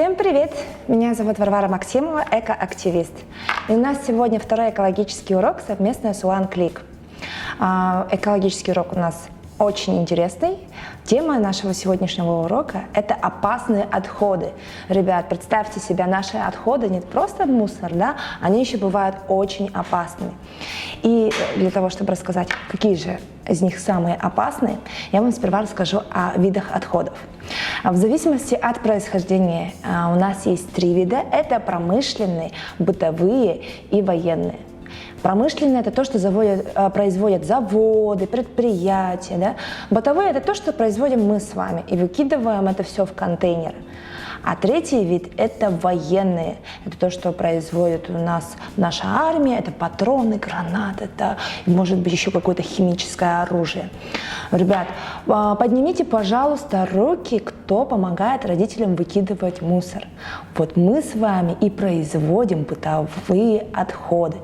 Всем привет! Меня зовут Варвара Максимова, экоактивист. И у нас сегодня второй экологический урок совместно с OneClick. Экологический урок у нас очень интересный. Тема нашего сегодняшнего урока – это опасные отходы. Ребят, представьте себе, наши отходы не просто мусор, да, они еще бывают очень опасными. И для того, чтобы рассказать, какие же из них самые опасные, я вам сперва расскажу о видах отходов. В зависимости от происхождения у нас есть три вида. Это промышленные, бытовые и военные. Промышленные – это то, что производят заводы, предприятия. Да? Бытовые – это то, что производим мы с вами и выкидываем это все в контейнеры. А третий вид – это военные. Это то, что производит у нас наша армия, это патроны, гранаты, это может быть еще какое-то химическое оружие. Ребят, поднимите, пожалуйста, руки, кто помогает родителям выкидывать мусор. Вот мы с вами и производим бытовые отходы.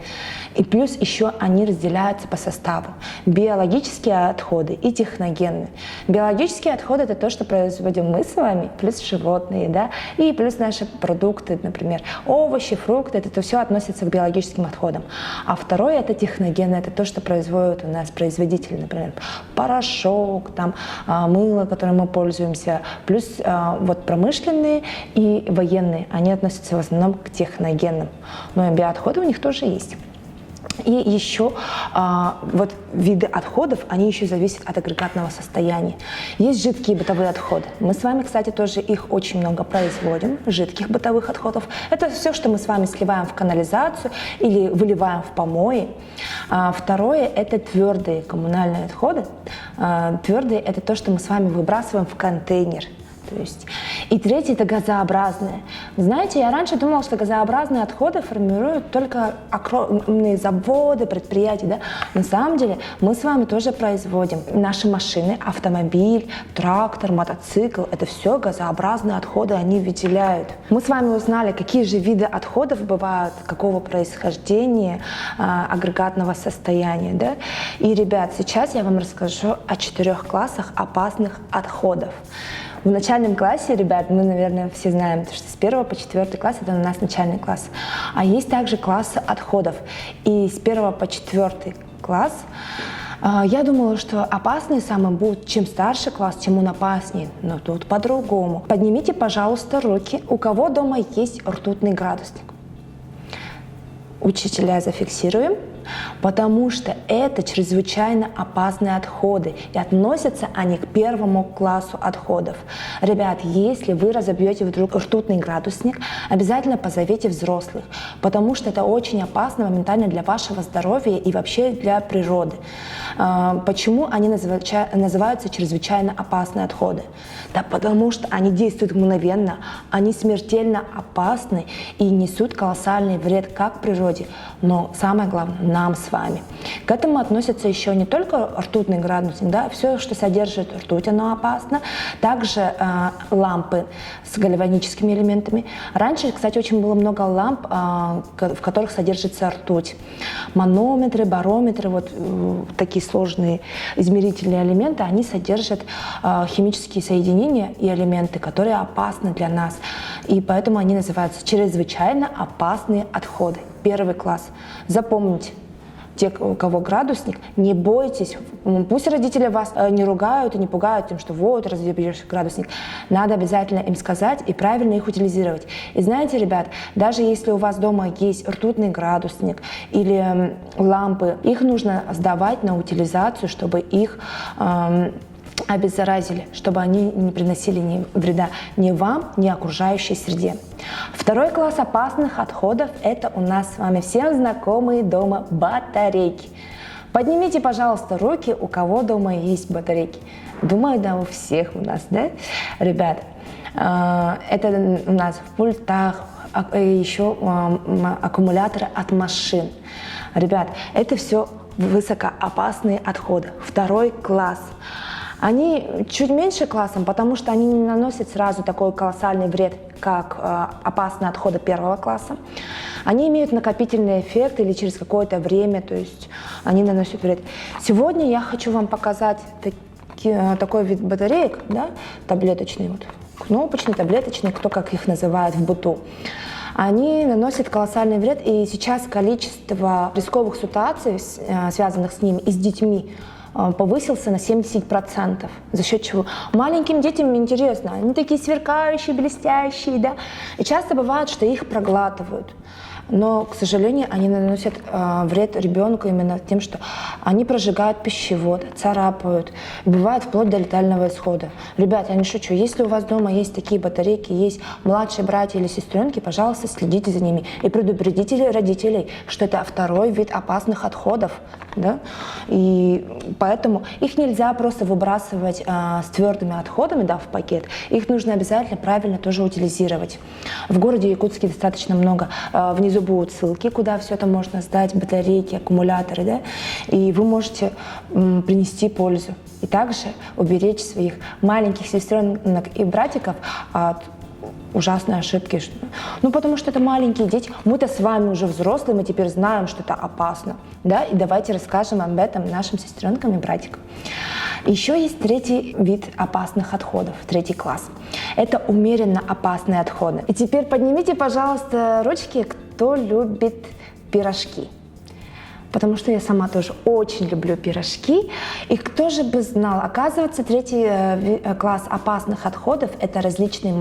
И плюс еще они разделяются по составу. Биологические отходы и техногенные. Биологические отходы – это то, что производим мы с вами, плюс животные, да, и плюс наши продукты, например, овощи, фрукты – это все относится к биологическим отходам. А второе – это техногенное, это то, что производят у нас производители, например, порошок, там, мыло, которым мы пользуемся, плюс вот промышленные и военные, они относятся в основном к техногенным. Но и биоотходы у них тоже есть. И еще вот виды отходов, они еще зависят от агрегатного состояния. Есть жидкие бытовые отходы. Мы с вами, кстати, тоже их очень много производим, жидких бытовых отходов. Это все, что мы с вами сливаем в канализацию или выливаем в помои. Второе – это твердые коммунальные отходы. Твердые – это то, что мы с вами выбрасываем в контейнер. То есть. И третье – это газообразные. Знаете, я раньше думала, что газообразные отходы формируют только огромные заводы, предприятия. Да? На самом деле мы с вами тоже производим наши машины, автомобиль, трактор, мотоцикл. Это все газообразные отходы, они выделяют. Мы с вами узнали, какие же виды отходов бывают, какого происхождения, агрегатного состояния. Да? И, ребят, сейчас я вам расскажу о 4 классах опасных отходов. В начальном классе, ребят, мы, наверное, все знаем, что с 1 по 4 класс это у нас начальный класс. А есть также классы отходов. И с 1 по 4 класс я думала, что опасные самые будут, чем старше класс, тем он опаснее. Но тут по-другому. Поднимите, пожалуйста, руки, у кого дома есть ртутный градусник. Учителя зафиксируем, потому что это чрезвычайно опасные отходы, и относятся они к 1 классу отходов. Ребят, если вы разобьете вдруг ртутный градусник, обязательно позовите взрослых, потому что это очень опасно моментально для вашего здоровья и вообще для природы. Почему они называются чрезвычайно опасные отходы? Да потому что они действуют мгновенно, они смертельно опасны и несут колоссальный вред как природе, но самое главное нам с вами. К этому относятся еще не только ртутный градусник, да, все, что содержит ртуть, оно опасно. Также лампы с гальваническими элементами. Раньше, кстати, очень было много ламп, в которых содержится ртуть. Манометры, барометры, вот такие сложные измерительные элементы, они содержат химические соединения и элементы, которые опасны для нас. И поэтому они называются чрезвычайно опасные отходы. 1 класс. Запомните, те, у кого градусник, не бойтесь. Пусть родители вас не ругают и не пугают тем, что вот, разобьешь градусник. Надо обязательно им сказать и правильно их утилизировать. И знаете, ребят, даже если у вас дома есть ртутный градусник или лампы, их нужно сдавать на утилизацию, чтобы их обеззаразили, чтобы они не приносили вреда ни вам, ни окружающей среде. 2 класс опасных отходов – это у нас с вами всем знакомые дома батарейки. Поднимите, пожалуйста, руки, у кого дома есть батарейки. Думаю, да, у всех у нас, да? Ребят, это у нас в пультах, еще аккумуляторы от машин. Ребят, это все высокоопасные отходы. 2 класс. Они чуть меньше классом, потому что они не наносят сразу такой колоссальный вред, как опасные отходы 1 класса. Они имеют накопительный эффект или через какое-то время, то есть они наносят вред. Сегодня я хочу вам показать такой вид батареек, да, таблеточный. Вот. кнопочные, таблеточные, кто как их называет в быту, они наносят колоссальный вред, и сейчас количество рисковых ситуаций, связанных с ними и с детьми, повысился на 70%. За счет чего? Маленьким детям интересно, они такие сверкающие, блестящие, да, и часто бывает, что их проглатывают. Но, к сожалению, они наносят вред ребенку именно тем, что они прожигают пищевод, царапают, бывает вплоть до летального исхода. Ребят, я не шучу, если у вас дома есть такие батарейки, есть младшие братья или сестренки, пожалуйста, следите за ними и предупредите родителей, что это второй вид опасных отходов. Да? И поэтому их нельзя просто выбрасывать с твердыми отходами, да, в пакет. Их нужно обязательно правильно тоже утилизировать. В городе Якутске достаточно много. Внизу будут ссылки, куда все это можно сдать, батарейки, аккумуляторы, да? И вы можете принести пользу. И также уберечь своих маленьких сестренок и братиков от ужасные ошибки. Ну, потому что это маленькие дети. Мы-то с вами уже взрослые, мы теперь знаем, что это опасно. Да? И давайте расскажем об этом нашим сестренкам и братикам. Еще есть третий вид опасных отходов, третий класс. Это умеренно опасные отходы. И теперь поднимите, пожалуйста, ручки, кто любит пирожки. Потому что я сама тоже очень люблю пирожки. И кто же бы знал, оказывается, третий класс опасных отходов – это различные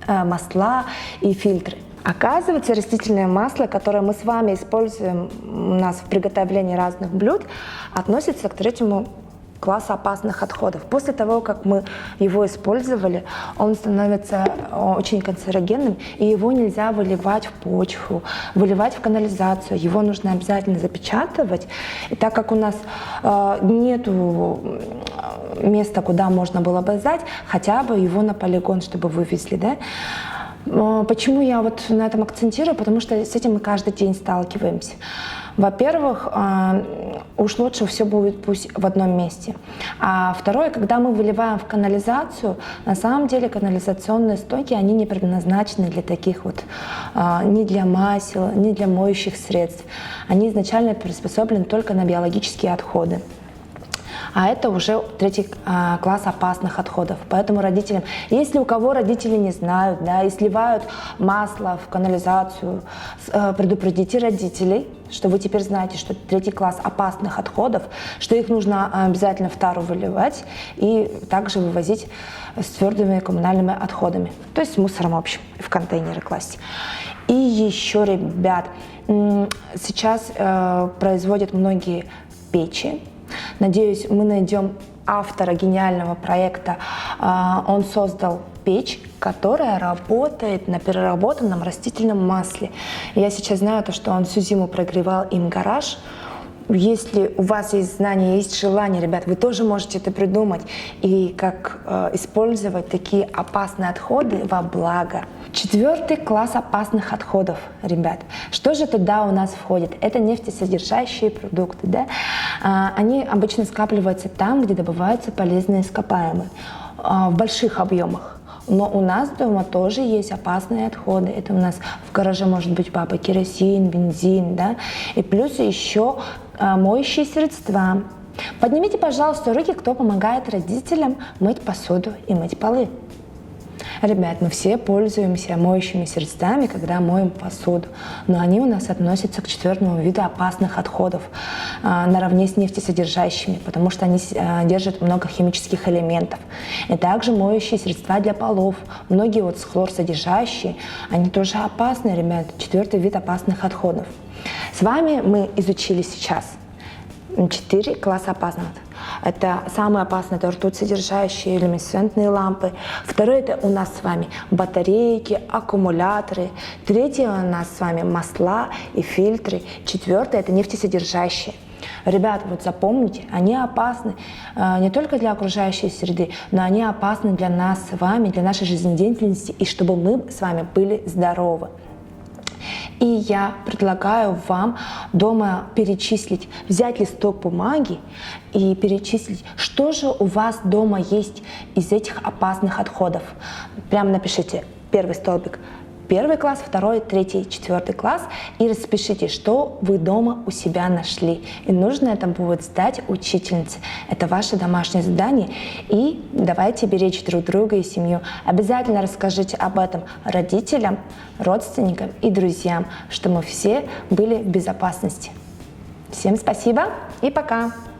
масла и фильтры. Оказывается, растительное масло, которое мы с вами используем у нас в приготовлении разных блюд, относится к третьему класса опасных отходов. После того, как мы его использовали, он становится очень канцерогенным, и его нельзя выливать в почву, выливать в канализацию. Его нужно обязательно запечатывать. И так как у нас нету места, куда можно было бы сдать, хотя бы его на полигон, чтобы вывезли, да? Почему я вот на этом акцентирую? Потому что с этим мы каждый день сталкиваемся. Во-первых, уж лучше все будет пусть в одном месте. А второе, когда мы выливаем в канализацию, на самом деле канализационные стойки, они не предназначены для таких вот, ни для масел, ни для моющих средств. Они изначально приспособлены только на биологические отходы. А это уже третий класс опасных отходов. Поэтому родителям, если у кого родители не знают, да, и сливают масло в канализацию, предупредите родителей, что вы теперь знаете, что это третий класс опасных отходов, что их нужно обязательно в тару выливать и также вывозить с твердыми коммунальными отходами, то есть мусором общим, в контейнеры класть. И еще, ребят, сейчас производят многие печи. Надеюсь, мы найдем автора гениального проекта. Он создал печь, которая работает на переработанном растительном масле. Я сейчас знаю, что он всю зиму прогревал им гараж. Если у вас есть знания, есть желание, ребят, вы тоже можете это придумать. И как использовать такие опасные отходы во благо. Четвертый класс опасных отходов, ребят. Что же туда у нас входит? Это нефтесодержащие продукты. Да? Они обычно скапливаются там, где добываются полезные ископаемые, в больших объемах. Но у нас дома тоже есть опасные отходы. Это у нас в гараже может быть папа керосин, бензин, да? И плюс еще моющие средства. Поднимите, пожалуйста, руки, кто помогает родителям мыть посуду и мыть полы. Ребят, мы все пользуемся моющими средствами, когда моем посуду, но они у нас относятся к четвертому виду опасных отходов наравне с нефтесодержащими, потому что они держат много химических элементов. И также моющие средства для полов, многие вот хлорсодержащие, они тоже опасны, ребят, четвертый вид опасных отходов. С вами мы изучили сейчас 4 класса опасных. Это самые опасные, это ртуть-содержащие люминесцентные лампы. Второе, это у нас с вами батарейки, аккумуляторы. Третье у нас с вами масла и фильтры. Четвертое, это нефтесодержащие. Ребята, вот запомните, они опасны не только для окружающей среды, но они опасны для нас с вами, для нашей жизнедеятельности, и чтобы мы с вами были здоровы. И я предлагаю вам дома перечислить, взять листок бумаги и перечислить, что же у вас дома есть из этих опасных отходов. Прямо напишите первый столбик 1 класс, 2, 3, 4 класс и распишите, что вы дома у себя нашли. И нужно это будет сдать учительнице. Это ваше домашнее задание. И давайте беречь друг друга и семью. Обязательно расскажите об этом родителям, родственникам и друзьям, что мы все были в безопасности. Всем спасибо и пока!